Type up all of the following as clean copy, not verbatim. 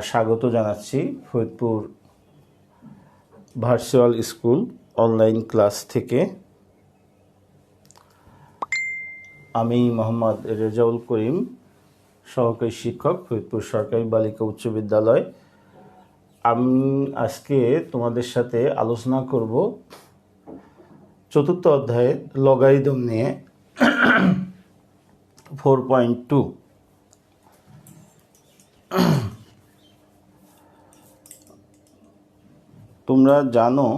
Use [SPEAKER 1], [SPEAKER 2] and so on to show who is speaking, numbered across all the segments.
[SPEAKER 1] স্বাগত জানাচ্ছি Faridpur virtual school online class থেকে। আমি মোহাম্মদ রেজাউল করিম, সহকারী শিক্ষক, ফরিদপুর সরকারি বালিকা উচ্চ বিদ্যালয়। আমি আজকে তোমাদের সাথে আলোচনা করব চতুর্থ অধ্যায়ের লগারিদম নিয়ে 4.2। তোমরা জানো,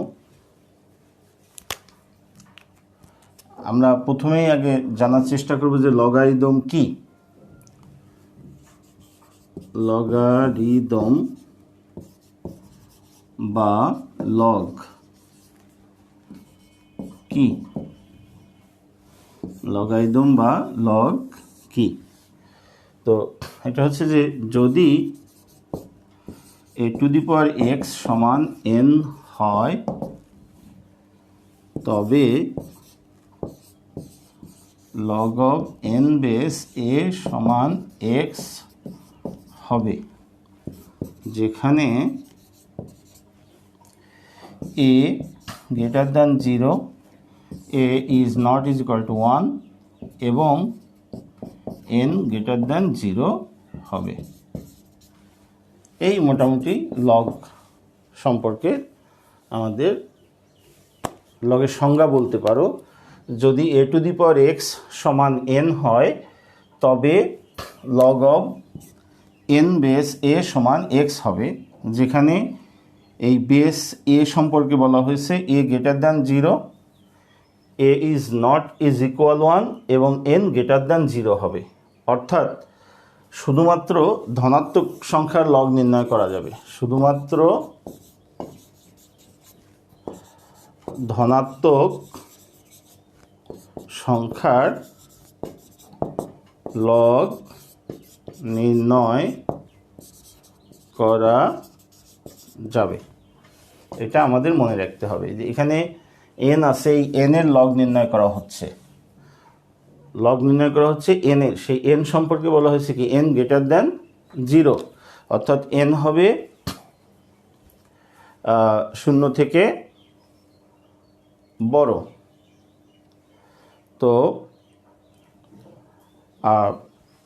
[SPEAKER 1] আমরা প্রথমেই আগে জানার চেষ্টা করব যে লগারিদম কি। লগারিদম বা লগ কি? লগারিদম বা লগ কি? তো এটা হচ্ছে যে যদি a⁴x সমান n হয় তবে log of n base a সমান x হবে, যেখানে a greater than 0, a is not is equal to 1 এবং n greater than 0 হবে। এই মোটামুটি লগ সম্পর্কে আমাদের লগের সংজ্ঞা বলতে পারো। যদি a⁴x সমান n হয় তবে log of n base a সমান x হবে, যেখানে এই বেস a সম্পর্কে বলা হয়েছে a greater than 0, a is not is equal 1 এবং n greater than 0 হবে। অর্থাৎ শুধুমাত্র ধনাত্মক সংখ্যার লগ নির্ণয় করা যাবে, শুধুমাত্র ধনাত্মক সংখ্যার লগ নির্ণয় করা যাবে। এটা আমাদের মনে রাখতে হবে যে এখানে n আছে, এই n এর লগ নির্ণয় করা হচ্ছে, লগ নির্ণয় করা হচ্ছে n এর। সেই n সম্পর্কে বলা হয়েছে কি n greater than 0, অর্থাৎ n হবে 0 থেকে বড়। তো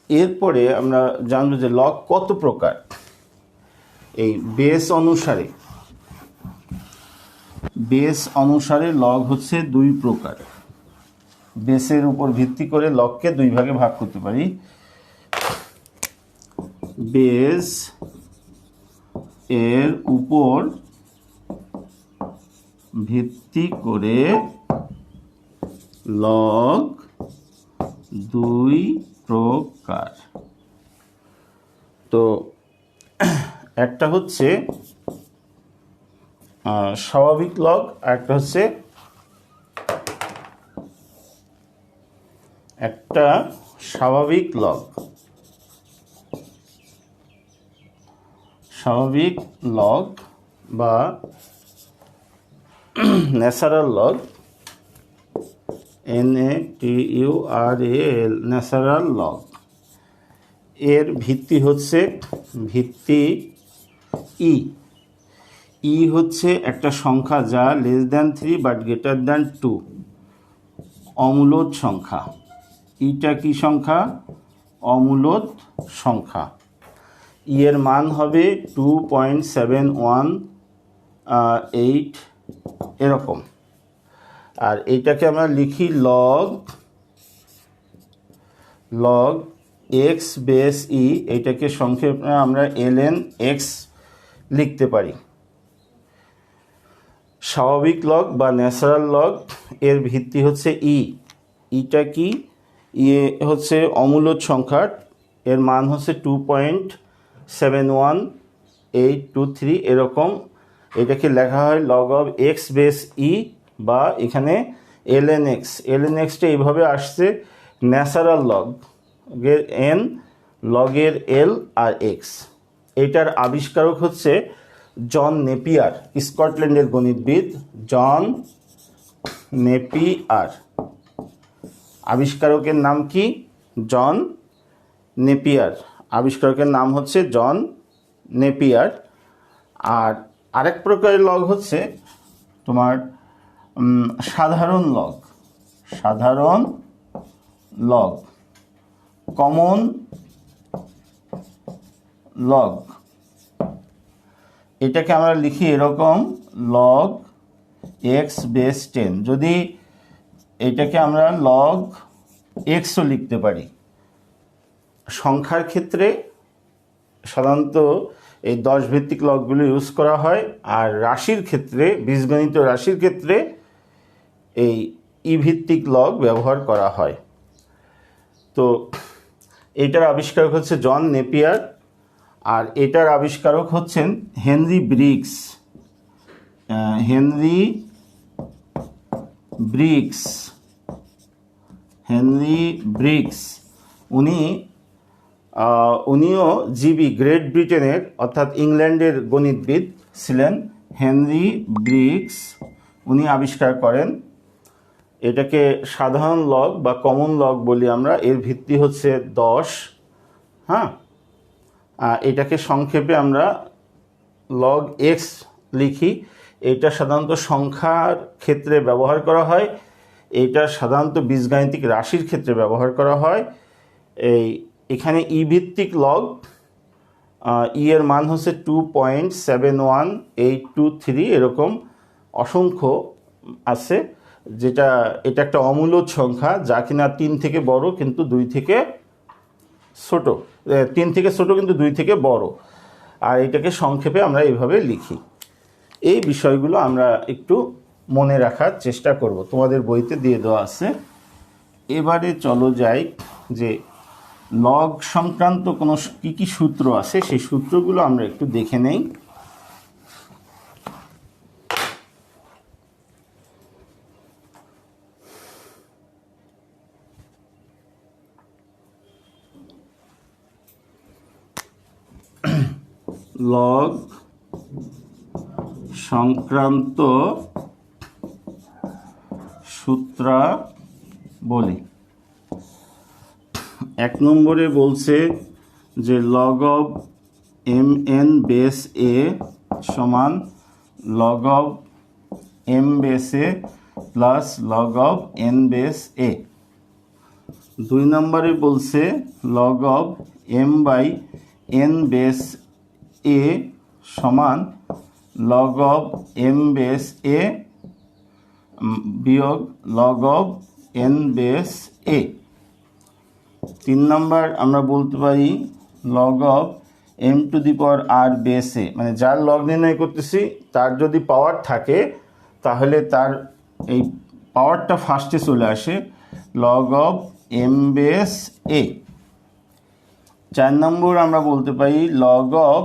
[SPEAKER 1] এরপরে আমরা জানবো যে লগ কত প্রকার। এই বেস অনুসারে লগ হচ্ছে 2 প্রকার। বেসের উপর ভিত্তি করে লগকে 2 ভাগে ভাগ করতে পারি। বেস এর উপর ভিত্তি করে লগ 2 প্রকার। তো একটা হচ্ছে স্বাভাবিক লগ, আর একটা হচ্ছে স্বাভাবিক লগ বা natural log, NATURAL, natural log. এর ভিত্তি হচ্ছে ই হচ্ছে একটা সংখ্যা যা <3 বাট <2, অমূলদ সংখ্যা। ইটা কি সংখ্যা? অমূলদ সংখ্যা। এর মান হবে 2.718 এরকম। আর এইটাকে আমরা লিখি লগ x বেস ই, এইটাকে সংক্ষেপে আমরা ln x লিখতে পারি। স্বাভাবিক লগ বা ন্যাচারাল লগ এর ভিত্তি হচ্ছে ইটা কি? হচ্ছে অমূলদ সংখ্যা, এর মান হচ্ছে 2.71823 এরকম। এটাকে লেখা হয় লগ অফ এক্স বেস ই, বা এখানে ln xটা এইভাবে আসছে, ন্যাচারাল লগ এর n, লগের l আর x। এটার আবিষ্কারক হচ্ছে জন নেপিয়ার, স্কটল্যান্ডের গণিতবিদ জন নেপিয়ার। আবিষ্কারকের নাম কি? জন নেপিয়ার। আবিষ্কারকের নাম হচ্ছে জন নেপিয়ার। আর আরেক প্রকারের লগ হচ্ছে তোমার সাধারণ লগ, সাধারণ লগ, কমন লগ। এটাকে আমরা লিখি এরকম, লগ এক্স বেস 10। যদি এটাকে আমরা লগ এক্সও লিখতে পারি। সংখ্যার ক্ষেত্রে সাধারণত এই 10 ভিত্তিক লগগুলো ইউজ করা হয়, আর রাশির ক্ষেত্রে, বীজগণিত রাশির ক্ষেত্রে এই ই ভিত্তিক লগ ব্যবহার করা হয়। তো এটার আবিষ্কারক হচ্ছে জন নেপিয়ার, আর এটার আবিষ্কারক হচ্ছেন হেনরি ব্রিগস। হেনরি ব্রিগস উনিও জিবি, গ্রেট ব্রিটেনের অর্থাৎ ইংল্যান্ডের গণিতবিদ ছিলেন। হেনরি ব্রিগস উনি আবিষ্কার করেন এটাকে সাধারণ লগ বা কমন লগ বলি আমরা। এর ভিত্তি হচ্ছে 10। হ্যাঁ, এটাকে সংক্ষেপে আমরা লগ এক্স লিখি। এটা সাধারণত সংখ্যার ক্ষেত্রে ব্যবহার করা হয়, এটা সাধারণত বীজগাণিতিক রাশির ক্ষেত্রে ব্যবহার করা হয়। এখানে ই ভিত্তিক লগ, ই এর মান হচ্ছে 2.71823, এরকম অসংখ্য আছে। এটা একটা অমূলদ সংখ্যা, যা কিনা 3 থেকে বড় কিন্তু 2 থেকে ছোট, 3 থেকে ছোট কিন্তু 2 থেকে বড়। আর এটাকে সংক্ষেপে আমরা এইভাবে লিখি। এই বিষয়গুলো আমরা একটু মনে রাখার চেষ্টা করব, তোমাদের বইতে দিয়ে দেওয়া আছে। এবারে চলো যাই যে লগ সংক্রান্ত কোনো কী কী সূত্র আছে, সেই সূত্রগুলো আমরা একটু দেখে নেই। লগ সংক্রান্ত সূত্রাবলী। 1 নম্বরে বলছে যে log of M N base এ সমান log of M base A plus log of N base A. 2 নম্বরে বলছে log of M by N base এ সমান log of M base A বিয়োগ log of N base A. 3 number আমরা বলতে পারি log of M to the power R base A, মানে যার log নির্ণয় করতেছি তার যদি পাওয়ার থাকে তাহলে তার এই পাওয়ারটা ফার্স্টে চলে আসে, লগ অফ এম বেস এ। 4 নম্বর আমরা বলতে পারি লগ অফ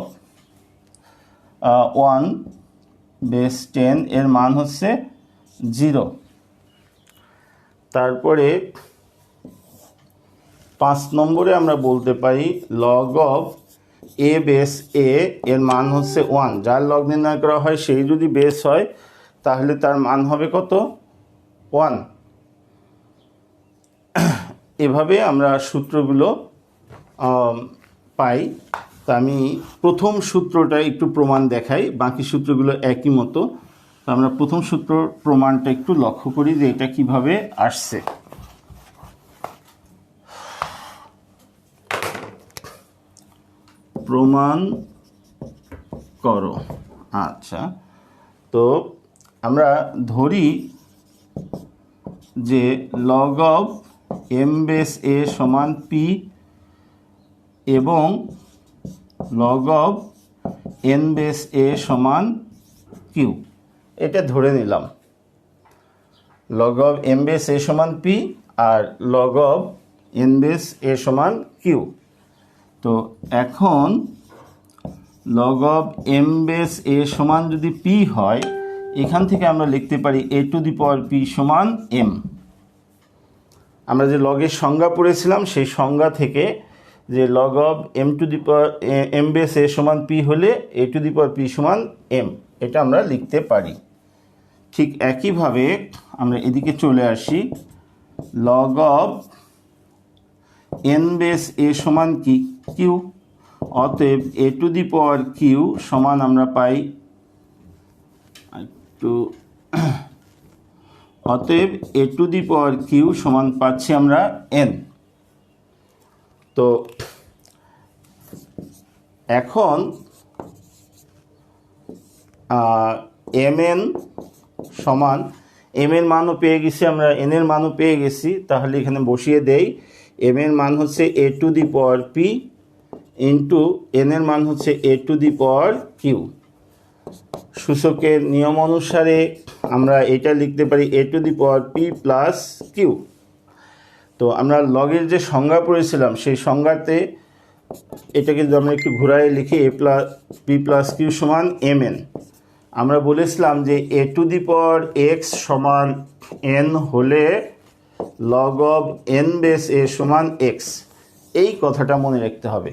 [SPEAKER 1] 1 বেস 10, এর মান হচ্ছে 0। তারপরে 5 নম্বরে আমরা বলতে পারি লগ অফ এ বেস এ, এর মান হচ্ছে 1। যার লগ নির্ণয় করা হয় সেই যদি বেস হয় তাহলে তার মান হবে কত? 1। এভাবে আমরা সূত্রগুলো পাই। তা আমি প্রথম সূত্রটা একটু প্রমাণ দেখাই, বাকি সূত্রগুলো একই মতো। তো আমরা প্রথম সূত্র প্রমাণটা একটু লক্ষ্য করি যে এটা কিভাবে আসছে। প্রমাণ করো। আচ্ছা, তো আমরা ধরি যে লগ অফ এম বেস এ সমান পি এবং লগ অফ এন বেস এ সমান কিউ। এটা ধরে নিলাম লগ অফ এম বেস এ সমান পি আর লগ অফ এন বেস এ সমান কিউ। তো এখন লগ অফ এম বেস এ সমান যদি পি হয়, এখান থেকে আমরা লিখতে পারি A to the power P সমান এম। আমরা যে লগের সংজ্ঞা পড়েছিলাম সেই সংজ্ঞা থেকে যে log of M to the power M base এ সমান পি হলে A to the power P সমান এম, এটা আমরা লিখতে পারি। ঠিক একইভাবে আমরা এদিকে চলে আসি, লগ অফ এন বেস এ সমান কি কিউ। অতএব এ টু দি পাওয়ার কিউ সমান আমরা পাই একটু, অতএব এ টু দি পাওয়ার কিউ সমান পাচ্ছি আমরা এন। তো এখন এম এন সমান, এম এর মানও পেয়ে গেছি আমরা, এন এর মানও পেয়ে গেছি, তাহলে এখানে বসিয়ে দেই। এম এর মান হচ্ছে A to the power P into N এর মান হচ্ছে A to the power Q. সূচকের নিয়ম অনুসারে আমরা এটা লিখতে পারি A to the power P plus Q. তো আমরা লগের যে সংজ্ঞা পড়েছিলাম সেই সংজ্ঞাতে এটাকে যদি আমরা একটু ঘুরাই লিখি এ প্লাস পি প্লাস কিউ সমান এম এন, আমরা বলেছিলাম যে a to the power x সমান এন হলে লগ অব এন বেস এ সমান এক্স, এই কথাটা মনে রাখতে হবে।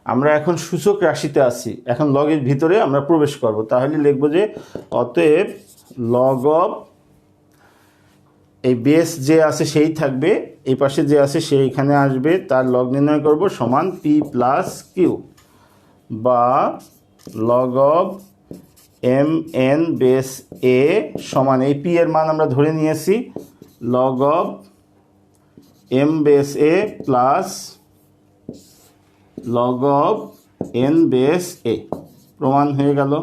[SPEAKER 1] আমরা এখন সূচক রাশিতে আছি, এখন লগের ভিতরে আমরা প্রবেশ করব, তাহলে লিখব যে অতএব লগ অব, এই বেস যে আছে সেই থাকবে, এই পাশে যে আছে সেই এখানে আসবে, তার লগ নির্ণয় করব সমান পি প্লাস কিউ, বা log of M N base এ সমান, এই পি এর মান আমরা ধরে নিয়েছি, log of M base A plus log of N base A. প্রমাণ হয়ে গেল।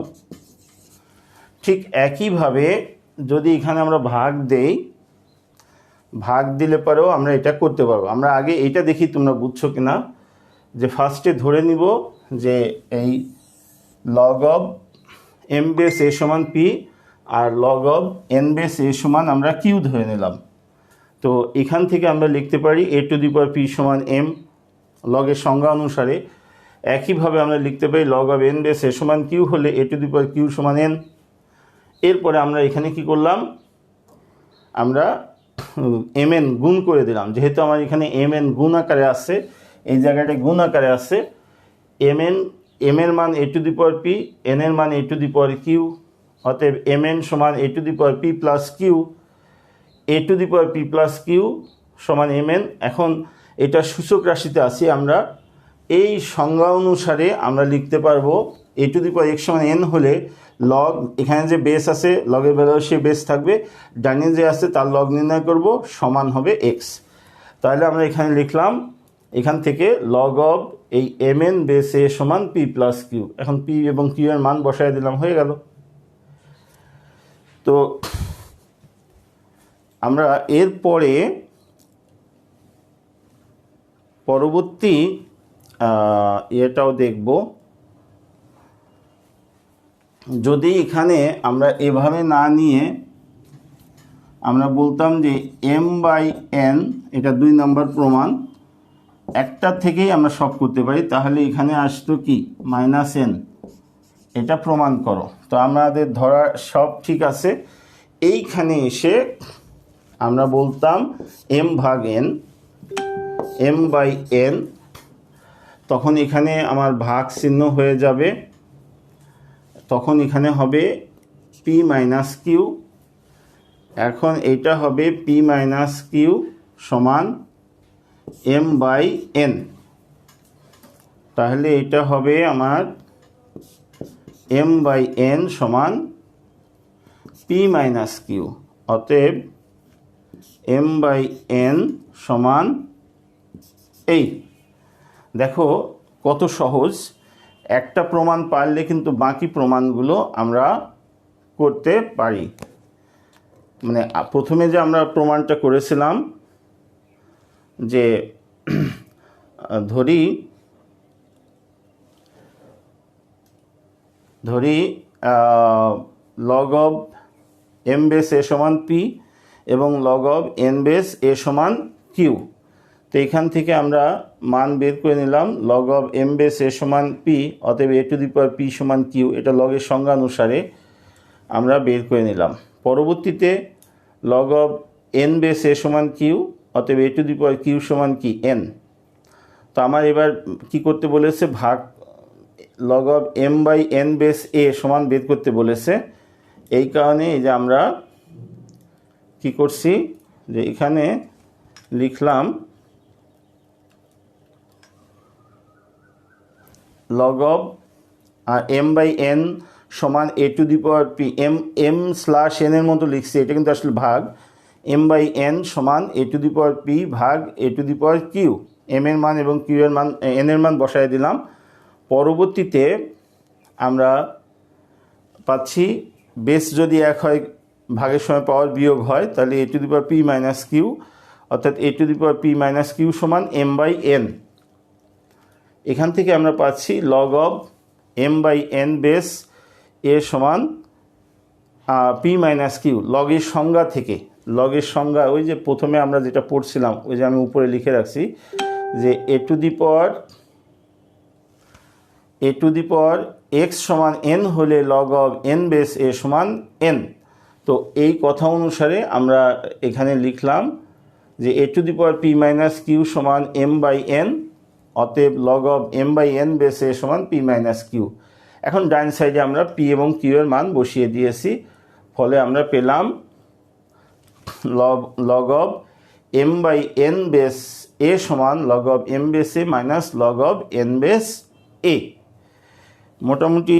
[SPEAKER 1] ঠিক একইভাবে যদি এখানে আমরা ভাগ দেই, ভাগ দিলে পরেও আমরা এটা করতে পারবো। আমরা আগে এইটা দেখি তোমরা বুঝছো কিনা, যে ফার্স্টে ধরে নিব যে এই লগ অব এম বেস এ সমান পি আর লগ অব এন বেস এ সমান আমরা কিউ ধরে নিলাম। তো এখান থেকে আমরা লিখতে পারি A to the power P সমান এম লগের সংজ্ঞা অনুসারে। একইভাবে আমরা লিখতে পারি লগ অব এন বেস এ সমান কিউ হলে A to the power Q সমান এন। এরপরে আমরা এখানে কি করলাম, আমরা এম এন গুণ করে দিলাম, যেহেতু আমার এখানে এম এন গুণ আকারে আছে, এই জায়গাটায় গুণ আকারে আছে। এম এর মান A to the power P, N এর মান A to the power Q, অতএব এম এন সমান A to the power P plus Q, A to the power P plus Q সমান এম এন। এখন এটা সূচক রাশিতে আছি, আমরা এই সংজ্ঞা অনুসারে আমরা লিখতে পারবো এ টু দি পাওয়ার এক্স সমান এন হলে লগ, এখানে যে বেস আছে লগের বেলায় সে বেস থাকবে, ডাইনে যে আছে তার লগ নির্ণয় করব সমান হবে এক্স। তাহলে আমরা এখানে লিখলাম, এখান থেকে লগ অব এই এম এন বেস এ সমান পি প্লাস কিউ। এখন পি এবং কিউ এর মান বসায় দিলাম, হয়ে গেল। তো আমরা এরপরে পরবর্তী এটাও দেখব। যদি এখানে আমরা এভাবে না নিয়ে আমরা বলতাম যে এম বাই এন, এটা 2 নম্বর প্রমাণ, একটা থেকেই আমরা সব করতে পারি, তাহলে এখানে আসতো কি মাইনাস এন, এটা প্রমাণ করো। তো আমাদের ধরা সব ঠিক আছে, এইখানে এসে আমরা বলতাম এম ভাগ এন, এম বাই এন, তখন এখানে আমার ভাগ চিহ্ন হয়ে যাবে, তখন এখানে হবে পি মাইনাস কিউ। এখন এটা হবে পি মাইনাস কিউ সমান এম বাই এন, তাহলে এটা হবে আমার এম বাই এন সমান পি মাইনাস কিউ। অতএব এম বাই এন সমান এই। দেখো কত সহজ, একটা প্রমাণ পারলে কিন্তু বাকি প্রমাণগুলো আমরা করতে পারি। মানে প্রথমে যে আমরা প্রমাণটা করেছিলাম যে ধরি লগ অব এম বেস এ সমান পি এবং লগ অব এন বেস এ সমান কিউ। তো এখান থেকে আমরা মান বের করে নিলাম, লগ অব এম বেস এ সমান পি, অতএব এ টু দি পাওয়ার পি সমান কিউ, এটা লগের সংজ্ঞা অনুসারে আমরা বের করে নিলাম। পরবর্তীতে লগ অব এন বেস এ সমান কিউ, অতএব এ টু দি পাওয়ার কিউ সমান কি এন। তো আমার এবার কি করতে বলেছে, ভাগ log of M by N base এ সমান বের করতে বলেছে। এই কারণে এই যে আমরা কি করছি, যে এখানে লিখলাম log of M by N সমান A to the power P, M slash N এর মতো লিখছি, এটা কিন্তু আসলে ভাগ, এম বাই এন সমান A to the power P ভাগ A to the power Q, M এর মান এবং কিউ এর মান, এন এর মান বসায় দিলাম। পরবর্তীতে আমরা পাচ্ছি বেস যদি এক হয়, ভাগের সময় পাওয়ার বিয়োগ হয়, তাহলে A to the power P minus Q, অর্থাৎ A to the power P minus Q সমান এম বাই এন। এখান থেকে আমরা পাচ্ছি log of M by N base এ সমান পি মাইনাস কিউ। লগের সংজ্ঞা থেকে, লগের সংজ্ঞা ওই যে প্রথমে আমরা যেটা পড়ছিলাম, ওই যে আমি উপরে লিখে রাখছি যে a to the power x সমান এন হলে লগ অফ এন বেস এ সমান এন। তো এই কথা অনুসারে আমরা এখানে লিখলাম যে a to the power P minus Q সমান এম বাই এন, অতএব log of M by N base এ সমান পি মাইনাস কিউ। এখন ডান সাইডে আমরা পি এবং কিউ এর মান বসিয়ে দিয়েছি, ফলে আমরা পেলাম log of M by N base এ সমান log of M base a minus log of N base a. মোটামুটি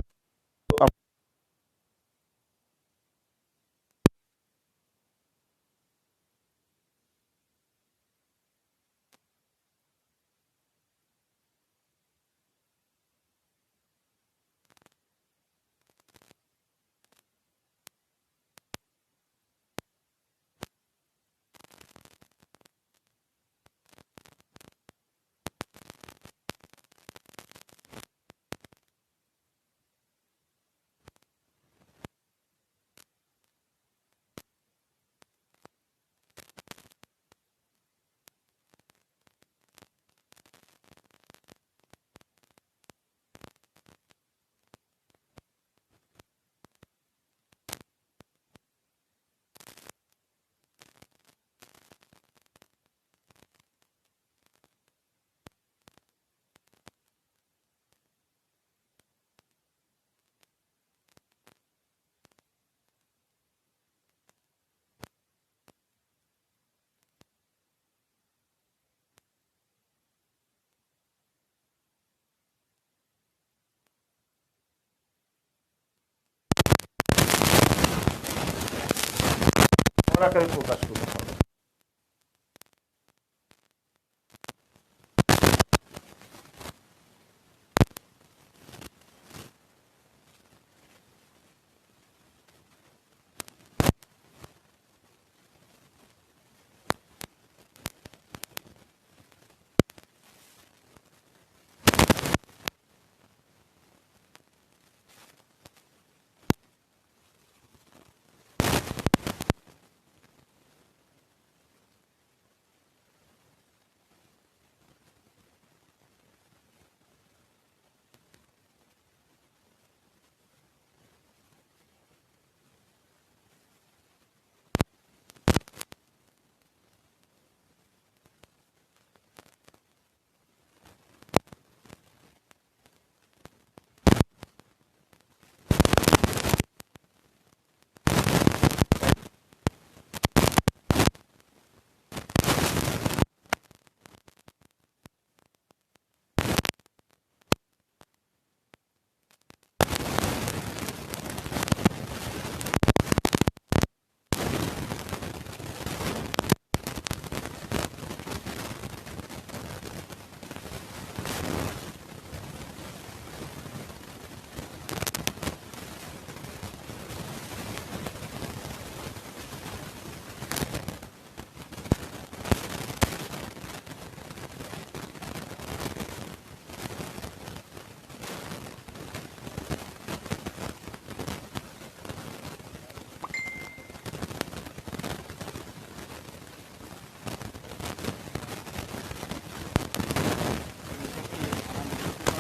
[SPEAKER 1] আকারে প্রকাশ করতে হবে।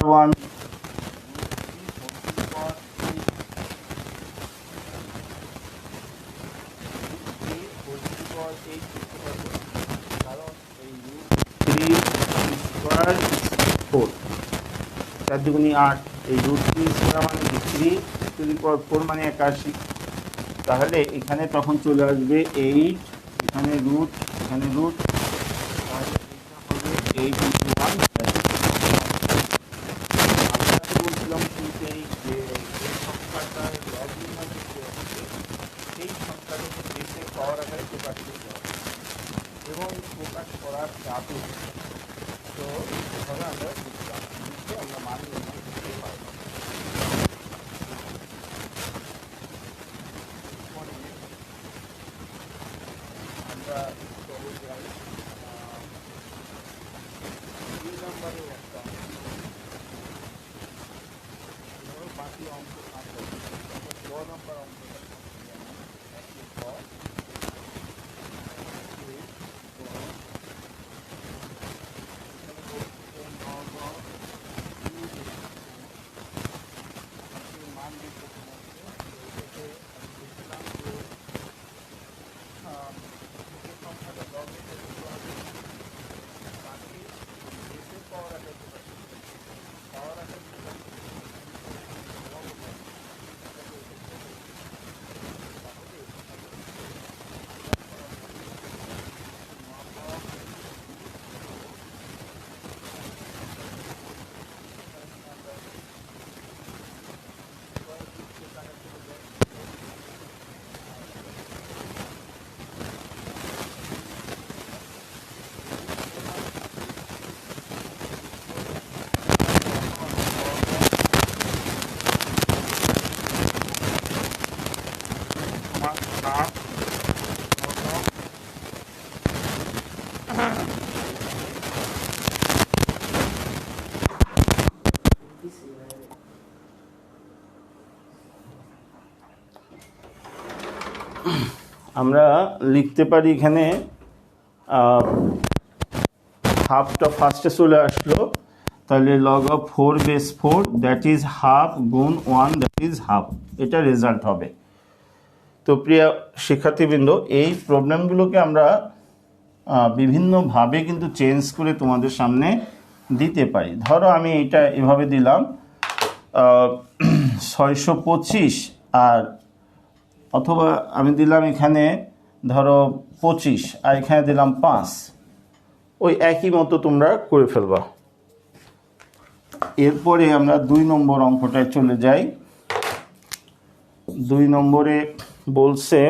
[SPEAKER 1] ওয়ান কারণ এই √3 স্কোয়ার 4, 4 দুগুণী 8, এই √3 স্কোয়ার মানে 3 টু দি পাওয়ার 4 মানে 81। তাহলে এখানে তখন চলে আসবে 8, এখানে রুট, এখানে রুট, তাহলে এটা হবে 8 × 1। আমরা এবং প্রকাশ করা যাবে। তো এভাবে আমরা লিখলাম, লিখে আমরা মান নির্ণয় করতে পারবো। আমরা চলে যাই 2 নম্বরে একটা বাকি অঙ্ক আছে, 6 নম্বর অঙ্কটা মান দিতে সংখ্যাটা লগে বাকি বেসের পাওয়ার আকারে পাওয়ার আকারে আমরা লিখতে পারি এখানে হাফটা ফার্স্টে চলে আসলো, তাহলে log of 4 base 4 that is half গুণ 1 দ্যাট ইজ হাফ, এটা রেজাল্ট হবে। তো প্রিয় শিক্ষার্থীবৃন্দ, এই প্রবলেমগুলোকে আমরা বিভিন্নভাবে কিন্তু চেঞ্জ করে তোমাদের সামনে দিতে পারি। ধরো আমি এটা এভাবে দিলাম 625, আর অথবা আমি দিলাম এখানে ধরো 25 আর এখানে দিলাম 5, ওই একই মতো তোমরা করে ফেলবা। এরপরে আমরা 2 নম্বর অঙ্কটায় চলে যাই। 2 নম্বরে বলছে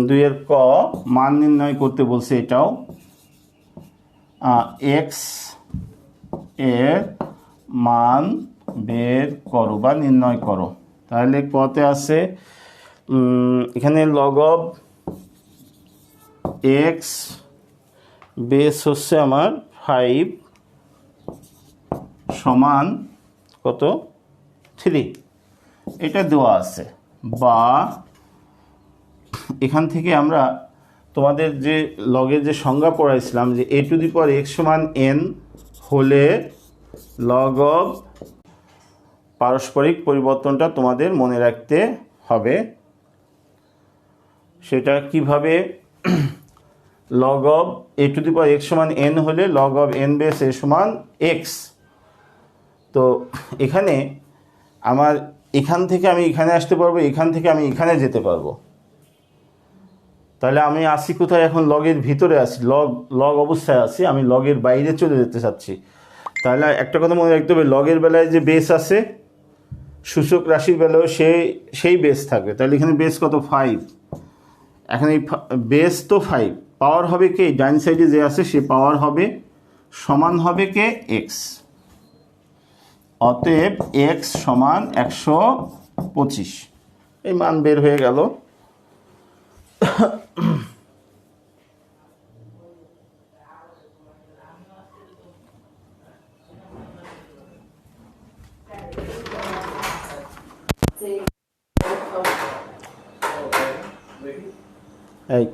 [SPEAKER 1] 2 এর ক মান নির্ণয় করতে বলছে, এটাও এক্স এর মান বের করো বা নির্ণয় করো। তাহলে কতে আছে এখানে লগ অফ এক্স বেস হচ্ছে আমার 5 সমান কত 3, এটা দেওয়া আছে। বা এখান থেকে আমরা তোমাদের যে লগের যে সংজ্ঞা পড়াইছিলাম যে a two the power x সমান n হলে লগ অফ পারস্পরিক পরিবর্তনটা তোমাদের মনে রাখতে হবে। সেটা কিভাবে, log of a two the power x সমান n হলে log of n base a সমান x। তো এখানে আমার এখান থেকে আমি এখানে আসতে পারবো, এখান থেকে আমি এখানে যেতে পারবো। তাহলে আমি আসি কোথায়, এখন লগের ভিতরে আছি, লগ অবস্থায় আছি, আমি লগের বাইরে চলে যেতে চাচ্ছি। তাহলে একটা কথা মনে রাখতে হবে, লগের বেলায় যে বেস আছে সূচক রাশির বেলায়ও সেই বেস থাকবে। তাহলে এখানে বেস কত 5, এখন এই বেস তো 5, পাওয়ার হবে কে, ডাইন সাইডে যে আছে সে পাওয়ার হবে সমান হবে কে এক্স। অতএব এক্স সমান 125, এই মান বের হয়ে গেল। এই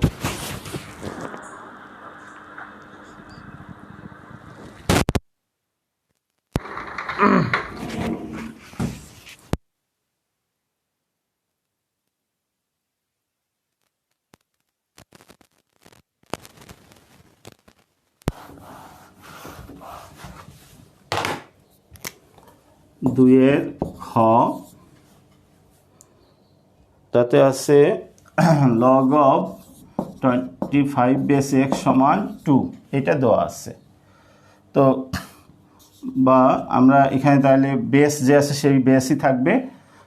[SPEAKER 1] 2 এর খ তাতে আছে লগ অফ 25 বেস এক্স সমান 2, এটা দেওয়া আছে। তো বা আমরা এখানে তাহলে বেস যে আছে সেই বেসই থাকবে,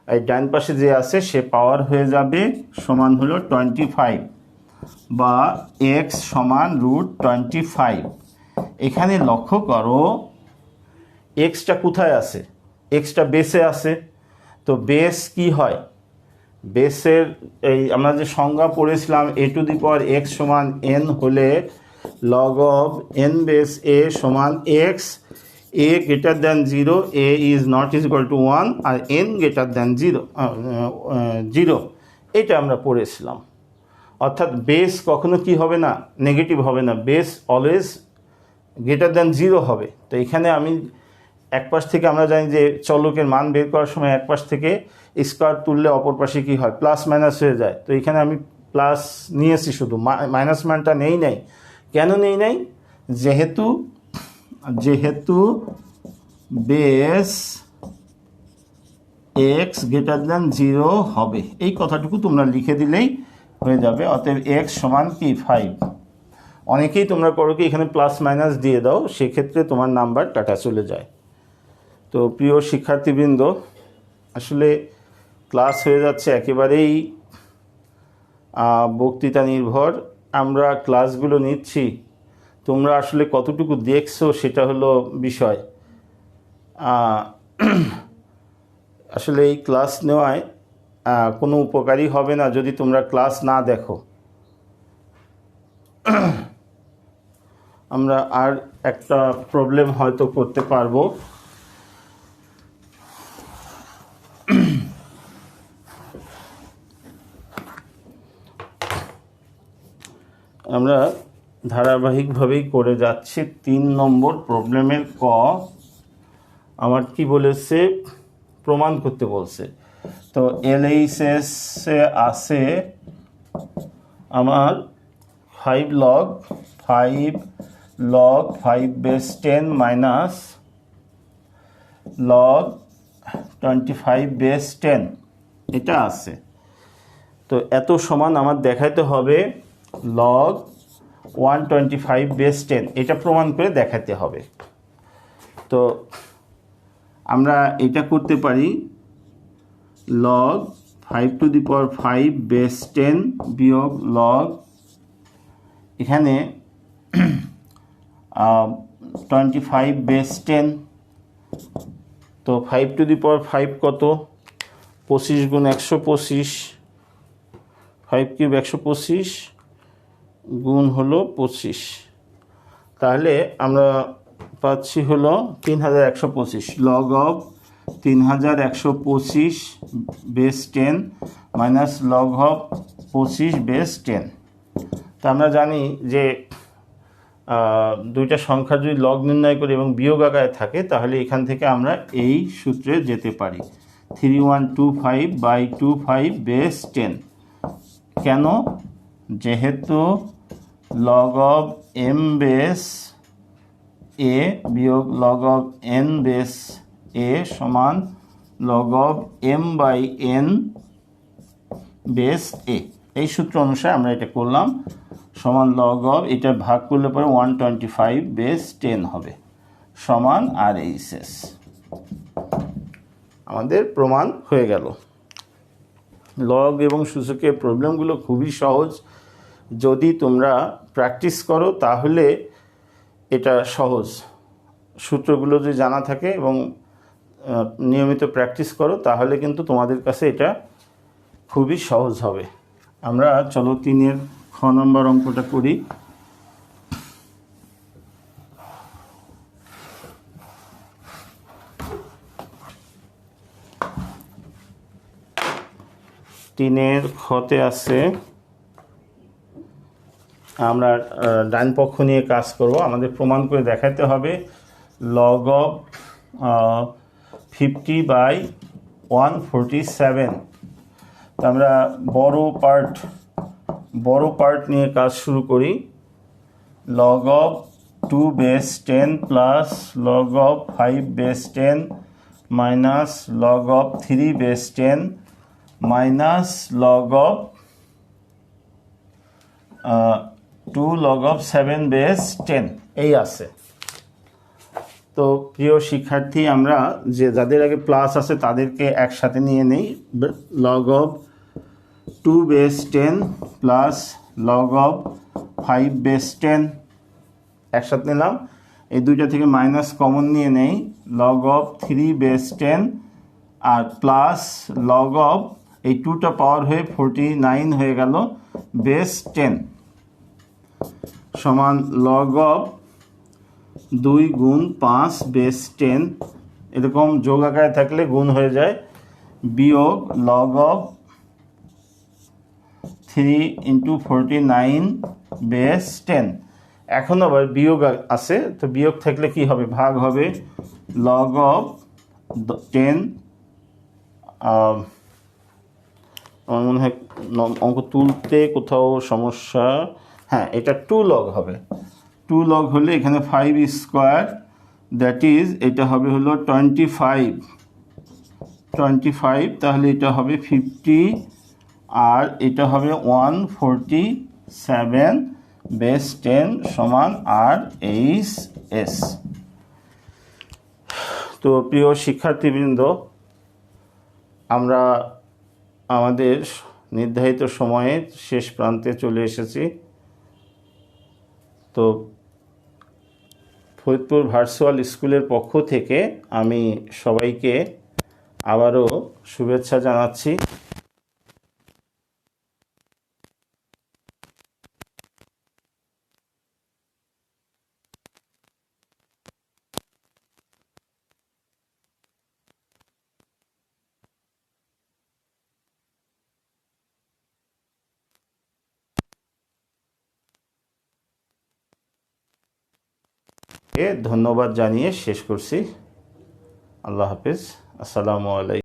[SPEAKER 1] আর ডান পাশে যে আছে সে পাওয়ার হয়ে যাবে সমান হলো 25। বা এক্স সমান √25। এখানে লক্ষ্য করো এক্সটা কোথায় আছে, এক্সটা বেসে আছে। তো বেস কি হয়, বেসের এই আমরা যে সংজ্ঞা পড়েছিলাম a⁴x সমান n হলে log of n base a সমান x, a greater than 0, a is not is equal to 1 আর n greater than 0, এটা আমরা পড়েছিলাম। অর্থাৎ বেস কখনো কি হবে না, নেগেটিভ হবে না, বেস অলওয়েজ গ্রেটার দ্যান 0 হবে। তো এখানে আমি এক পাশ থেকে আমরা জানি যে চলকের মান বের করার সময় এক পাশ থেকে স্কোয়ার তুললে অপর পাশে কী হয়, প্লাস মাইনাস হয়ে যায়। তো এখানে আমি প্লাস নিয়েছি, শুধু মাইনাস মানটা নেই নাই। কেন নেই নাই, যেহেতু বেস এক্স গ্রেটার দ্যান 0 হবে, এই কথাটুকু তোমরা লিখে দিলেই হয়ে যাবে। অতএব এক্স সমান কি 5। অনেকেই তোমরা করো কি এখানে প্লাস মাইনাস দিয়ে দাও, সেক্ষেত্রে তোমার নাম্বার কাটা চলে যায়। তো প্রিয় শিক্ষার্থীবৃন্দ, আসলে ক্লাস হয়ে যাচ্ছে একেবারেই বক্তৃতা নির্ভর। আমরা ক্লাসগুলো নিচ্ছি, তোমরা আসলে কতটুকু দেখছো সেটা হলো বিষয়। আসলে এই ক্লাস নেওয়ায় কোনো উপকারী হবে না যদি তোমরা ক্লাস না দেখো। আমরা আর একটা প্রবলেম হয়তো করতে পারবো। আমরা ধারাবাহিকভাবেই করে যাচ্ছি। 3 নম্বর প্রবলেমের ক আমার কি বলেছে, প্রমাণ করতে বলছে। তো LHS-এ আছে আমার 5 log 5 base 10 minus log 25 base 10 এটা আছে। তো এত সমান আমার দেখাইতে হবে log 125 বেস 10, এটা প্রমাণ করে দেখাতে হবে। তো আমরা এটা করতে পারি log 5⁵ বেস 10 বিয়োগ log এখানে 25 বেস 10। তো 5⁵ কত, 25 গুণ 125, 5³ 125 গুণ হলো 25, তাহলে আমরা পাচ্ছি হলো 3125। log of 3125 base 10 minus log of 25 base 10। তা আমরা জানি যে দুইটা সংখ্যা যদি লগ নির্ণয় করি এবং বিয়োগ আকারে থাকে, তাহলে এখান থেকে আমরা এই সূত্রে যেতে পারি 3125/25 বেস 10। কেন, যেহেতু log of m base a বিয়োগ log of n base a সমান log of m/n base a, এই সূত্র অনুসারে আমরা এটা করলাম। সমান log of এটা ভাগ করলে পরে 125 বেস 10 হবে সমান RHS। আমাদের প্রমাণ হয়ে গেল। লগ এবং সূচকের প্রবলেমগুলো খুবই সহজ, যদি তোমরা প্র্যাকটিস করো তাহলে এটা সহজ। সূত্রগুলো যদি জানা থাকে এবং নিয়মিত প্র্যাকটিস করো তাহলে কিন্তু তোমাদের কাছে এটা খুবই সহজ হবে। আমরা চলো 3-এর খ নম্বর অঙ্কটা করি। তিনের খতে আছে, আমরা ডান পক্ষ নিয়ে কাজ করব। আমাদের প্রমাণ করে দেখাতে হবে log of 50/147। তো আমরা বড় পার্ট নিয়ে কাজ শুরু করি। log of 2 base 10 plus log of 5 base 10 minus log of 3 base 10 minus log of 2 log of 7 base 10 এই আছে। তো প্রিয় শিক্ষার্থী, আমরা যাদের আগে প্লাস আছে তাদেরকে একসাথে নিয়ে নেই। log of 2 base 10 plus log of 5 base 10 একসাথে নিলাম, এই দুইটা থেকে মাইনাস কমন নিয়ে নেই, লগ অফ 3 বেস 10 আর প্লাস লগ অফ এই 2টা পাওয়ার হয়ে 49 হয়ে গেল বেস 10 সমান লগ অফ 2 গুণ 5 বেস 10, এরকম যোগ আকারে থাকলে গুণ হয়ে যায়, বিয়োগ লগ অফ 3 ইন্টু 49 বেস 10। এখন আবার বিয়োগ আছে, তো বিয়োগ থাকলে কি হবে, ভাগ হবে, লগ অফ 10, আমার মনে হয় অঙ্ক তুলতে কোথাও সমস্যা, হ্যাঁ এটা 2 লগ হবে, 2 লগ হলে এখানে 5 স্কোয়ার, দ্যাট ইজ এটা হবে হলো 25, তাহলে এটা হবে 50 আর এটা হবে 147 বেস 10 সমান RHS। তো প্রিয় শিক্ষার্থীবৃন্দ, আমরা আমাদের নির্ধারিত সময়ে শেষ প্রান্তে চলে এসেছি। তো ফরিদপুর ভার্চুয়াল স্কুলের পক্ষ থেকে আমি সবাইকে আবারও শুভেচ্ছা জানাচ্ছি। ধন্যবাদ জানিয়ে শেষ করছি। আল্লাহ হাফিজ, আসসালামু আলাইকুম।